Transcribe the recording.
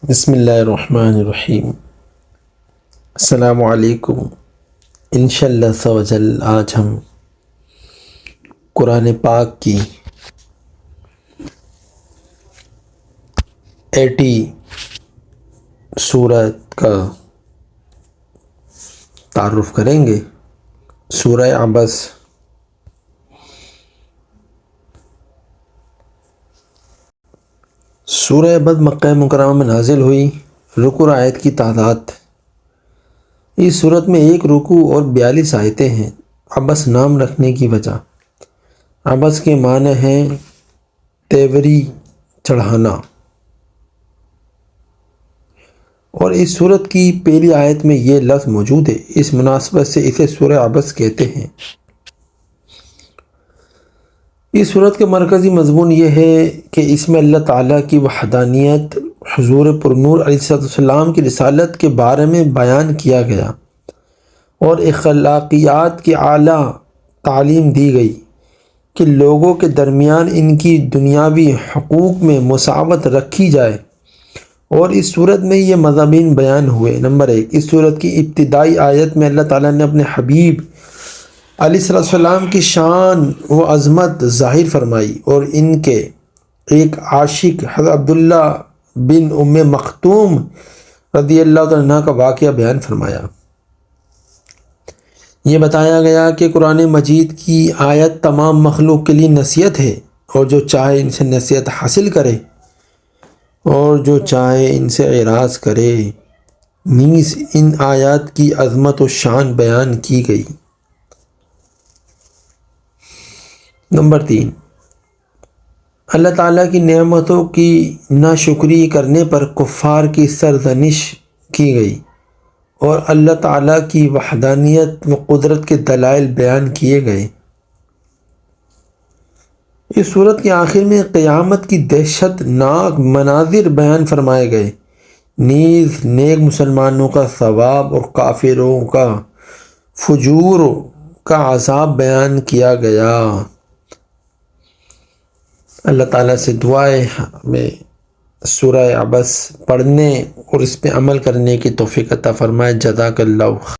بسم اللہ الرحمن الرحیم۔ السلام علیکم۔ انشاءاللہ عز و جل آج ہم قرآن پاک کی 80 سورت کا تعارف کریں گے۔ سورہ عبس سورہ عبس مکہ مکرمہ میں نازل ہوئی۔ رکوع اور آیت کی تعداد، اس صورت میں 1 رکوع اور 42 آیتیں ہیں۔ عبس نام رکھنے کی وجہ، عبس کے معنی ہیں تیوری چڑھانا، اور اس صورت کی پہلی آیت میں یہ لفظ موجود ہے، اس مناسبت سے اسے سورہ عبس کہتے ہیں۔ اس صورت کا مرکزی مضمون یہ ہے کہ اس میں اللہ تعالیٰ کی وحدانیت، حضور پرنور علیہ السلام کی رسالت کے بارے میں بیان کیا گیا اور اخلاقیات کی اعلیٰ تعلیم دی گئی کہ لوگوں کے درمیان ان کی دنیاوی حقوق میں مساوات رکھی جائے، اور اس صورت میں یہ مضامین بیان ہوئے۔ نمبر 1، اس صورت کی ابتدائی آیت میں اللہ تعالیٰ نے اپنے حبیب علیہ السلام کی شان و عظمت ظاہر فرمائی اور ان کے ایک عاشق حضرت عبداللہ بن ام مکتوم رضی اللہ عنہ کا واقعہ بیان فرمایا۔ یہ بتایا گیا کہ قرآن مجید کی آیت تمام مخلوق کے لیے نصیحت ہے، اور جو چاہے ان سے نصیحت حاصل کرے اور جو چاہے ان سے اعراض کرے۔ نیز ان آیات کی عظمت و شان بیان کی گئی۔ نمبر 3، اللہ تعالیٰ کی نعمتوں کی ناشکری کرنے پر کفار کی سرزنش کی گئی اور اللہ تعالیٰ کی وحدانیت و قدرت کے دلائل بیان کیے گئے۔ اس صورت کے آخر میں قیامت کی دہشت ناک مناظر بیان فرمائے گئے، نیز نیک مسلمانوں کا ثواب اور کافروں کا فجور کا عذاب بیان کیا گیا۔ اللہ تعالیٰ سے دعا ہے ہمیں سورہ عبس پڑھنے اور اس پہ عمل کرنے کی توفیق عطا فرمائے۔ جزاک اللہ۔